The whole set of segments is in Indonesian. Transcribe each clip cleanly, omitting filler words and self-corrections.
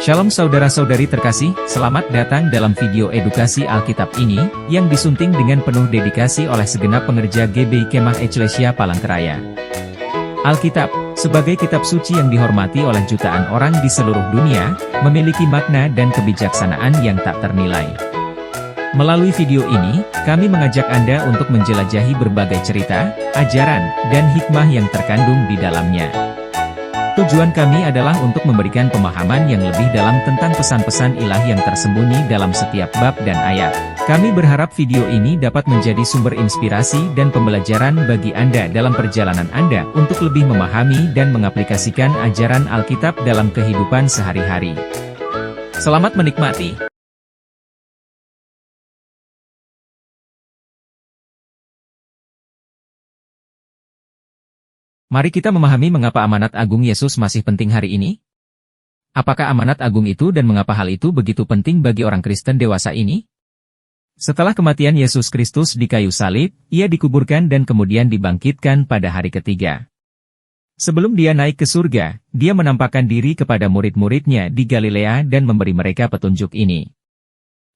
Shalom saudara-saudari terkasih, selamat datang dalam video edukasi Alkitab ini, yang disunting dengan penuh dedikasi oleh segenap pengerja GBI Kemah Eklesia Palangkaraya. Alkitab, sebagai kitab suci yang dihormati oleh jutaan orang di seluruh dunia, memiliki makna dan kebijaksanaan yang tak ternilai. Melalui video ini, kami mengajak Anda untuk menjelajahi berbagai cerita, ajaran, dan hikmah yang terkandung di dalamnya. Tujuan kami adalah untuk memberikan pemahaman yang lebih dalam tentang pesan-pesan ilahi yang tersembunyi dalam setiap bab dan ayat. Kami berharap video ini dapat menjadi sumber inspirasi dan pembelajaran bagi Anda dalam perjalanan Anda untuk lebih memahami dan mengaplikasikan ajaran Alkitab dalam kehidupan sehari-hari. Selamat menikmati. Mari kita memahami mengapa amanat agung Yesus masih penting hari ini. Apakah amanat agung itu dan mengapa hal itu begitu penting bagi orang Kristen dewasa ini? Setelah kematian Yesus Kristus di kayu salib, Ia dikuburkan dan kemudian dibangkitkan pada hari ketiga. Sebelum Dia naik ke surga, Dia menampakkan diri kepada murid-muridnya di Galilea dan memberi mereka petunjuk ini.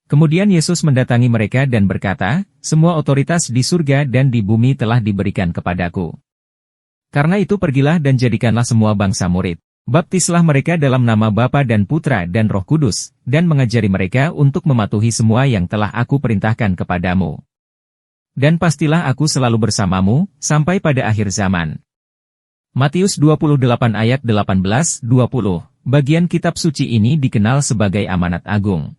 Kemudian Yesus mendatangi mereka dan berkata, "Semua otoritas di surga dan di bumi telah diberikan kepadaku. Karena itu pergilah dan jadikanlah semua bangsa murid. Baptislah mereka dalam nama Bapa dan Putra dan Roh Kudus, dan mengajari mereka untuk mematuhi semua yang telah aku perintahkan kepadamu. Dan pastilah aku selalu bersamamu, sampai pada akhir zaman." Matius 28 ayat 18-20, bagian kitab suci ini dikenal sebagai amanat agung.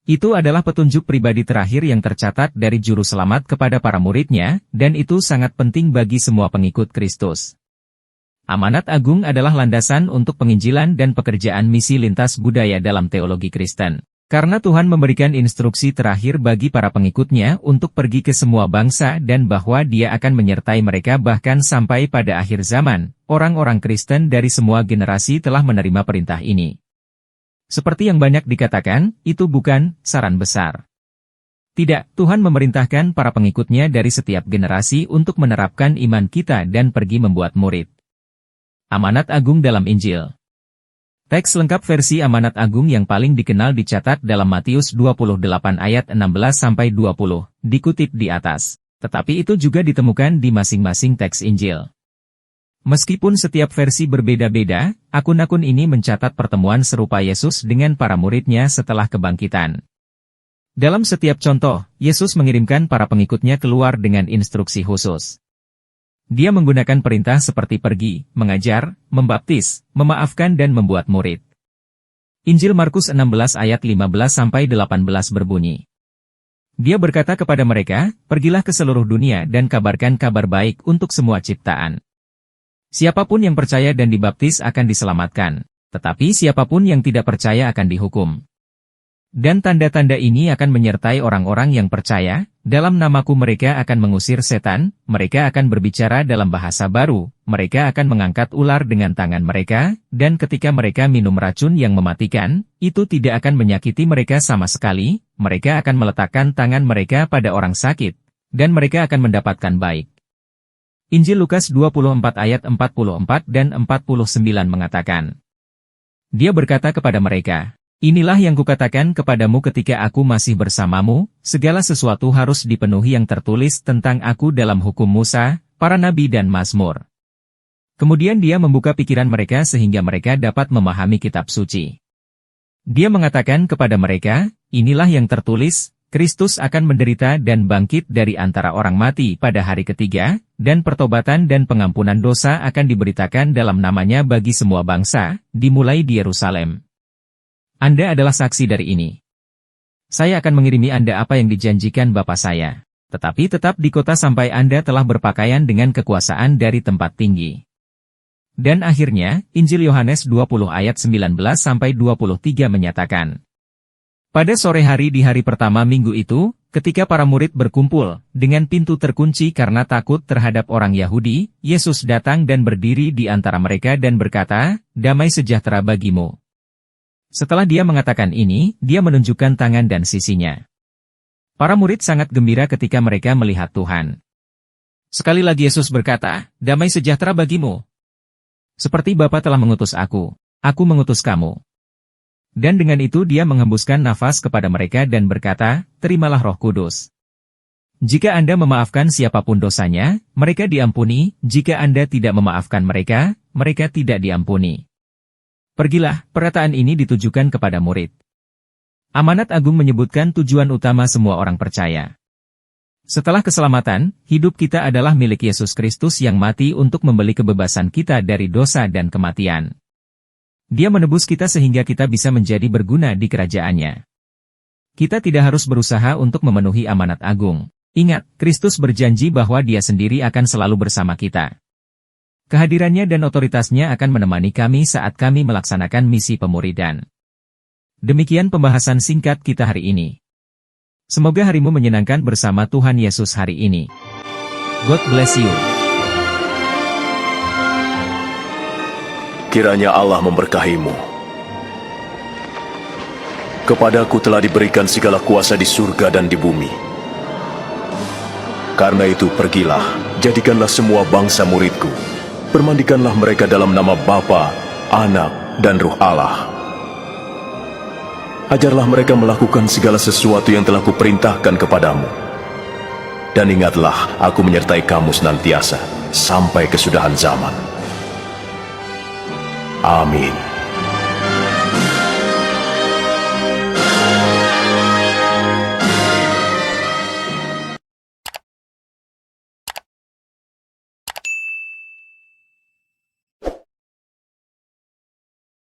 Itu adalah petunjuk pribadi terakhir yang tercatat dari juru selamat kepada para muridnya, dan itu sangat penting bagi semua pengikut Kristus. Amanat agung adalah landasan untuk penginjilan dan pekerjaan misi lintas budaya dalam teologi Kristen. Karena Tuhan memberikan instruksi terakhir bagi para pengikutnya untuk pergi ke semua bangsa dan bahwa Dia akan menyertai mereka bahkan sampai pada akhir zaman, orang-orang Kristen dari semua generasi telah menerima perintah ini. Seperti yang banyak dikatakan, itu bukan saran besar. Tidak, Tuhan memerintahkan para pengikutnya dari setiap generasi untuk menerapkan iman kita dan pergi membuat murid. Amanat agung dalam Injil. Teks lengkap versi amanat agung yang paling dikenal dicatat dalam Matius 28 ayat 16-20, dikutip di atas. Tetapi itu juga ditemukan di masing-masing teks Injil. Meskipun setiap versi berbeda-beda, akun-akun ini mencatat pertemuan serupa Yesus dengan para muridnya setelah kebangkitan. Dalam setiap contoh, Yesus mengirimkan para pengikutnya keluar dengan instruksi khusus. Dia menggunakan perintah seperti pergi, mengajar, membaptis, memaafkan dan membuat murid. Injil Markus 16 ayat 15-18 berbunyi. Dia berkata kepada mereka, "Pergilah ke seluruh dunia dan kabarkan kabar baik untuk semua ciptaan. Siapapun yang percaya dan dibaptis akan diselamatkan, tetapi siapapun yang tidak percaya akan dihukum. Dan tanda-tanda ini akan menyertai orang-orang yang percaya, dalam namaku mereka akan mengusir setan, mereka akan berbicara dalam bahasa baru, mereka akan mengangkat ular dengan tangan mereka, dan ketika mereka minum racun yang mematikan, itu tidak akan menyakiti mereka sama sekali, mereka akan meletakkan tangan mereka pada orang sakit, dan mereka akan mendapatkan baik." Injil Lukas 24 ayat 44 dan 49 mengatakan, Dia berkata kepada mereka, "Inilah yang kukatakan kepadamu ketika aku masih bersamamu, segala sesuatu harus dipenuhi yang tertulis tentang aku dalam hukum Musa, para nabi dan Mazmur." Kemudian Dia membuka pikiran mereka sehingga mereka dapat memahami kitab suci. Dia mengatakan kepada mereka, "Inilah yang tertulis, Kristus akan menderita dan bangkit dari antara orang mati pada hari ketiga, dan pertobatan dan pengampunan dosa akan diberitakan dalam namanya bagi semua bangsa, dimulai di Yerusalem. Anda adalah saksi dari ini. Saya akan mengirimi Anda apa yang dijanjikan Bapa saya, tetapi tetap di kota sampai Anda telah berpakaian dengan kekuasaan dari tempat tinggi." Dan akhirnya, Injil Yohanes 20 ayat 19-23 menyatakan, Pada sore hari di hari pertama minggu itu, ketika para murid berkumpul, dengan pintu terkunci karena takut terhadap orang Yahudi, Yesus datang dan berdiri di antara mereka dan berkata, "Damai sejahtera bagimu." Setelah Dia mengatakan ini, Dia menunjukkan tangan dan sisinya. Para murid sangat gembira ketika mereka melihat Tuhan. Sekali lagi Yesus berkata, "Damai sejahtera bagimu. Seperti Bapa telah mengutus aku mengutus kamu." Dan dengan itu dia menghembuskan nafas kepada mereka dan berkata, "Terimalah Roh Kudus. Jika Anda memaafkan siapapun dosanya, mereka diampuni, jika Anda tidak memaafkan mereka, mereka tidak diampuni." Pergilah, perkataan ini ditujukan kepada murid. Amanat agung menyebutkan tujuan utama semua orang percaya. Setelah keselamatan, hidup kita adalah milik Yesus Kristus yang mati untuk membeli kebebasan kita dari dosa dan kematian. Dia menebus kita sehingga kita bisa menjadi berguna di kerajaan-Nya. Kita tidak harus berusaha untuk memenuhi amanat agung. Ingat, Kristus berjanji bahwa Dia sendiri akan selalu bersama kita. Kehadirannya dan otoritasnya akan menemani kami saat kami melaksanakan misi pemuridan. Demikian pembahasan singkat kita hari ini. Semoga harimu menyenangkan bersama Tuhan Yesus hari ini. God bless you. Kiranya Allah memberkahimu. Kepadaku telah diberikan segala kuasa di surga dan di bumi. Karena itu pergilah, jadikanlah semua bangsa muridku. Permandikanlah mereka dalam nama Bapa, Anak, dan Ruh Allah. Ajarlah mereka melakukan segala sesuatu yang telah kuperintahkan kepadamu. Dan ingatlah, aku menyertai kamu senantiasa, sampai kesudahan zaman. Amin.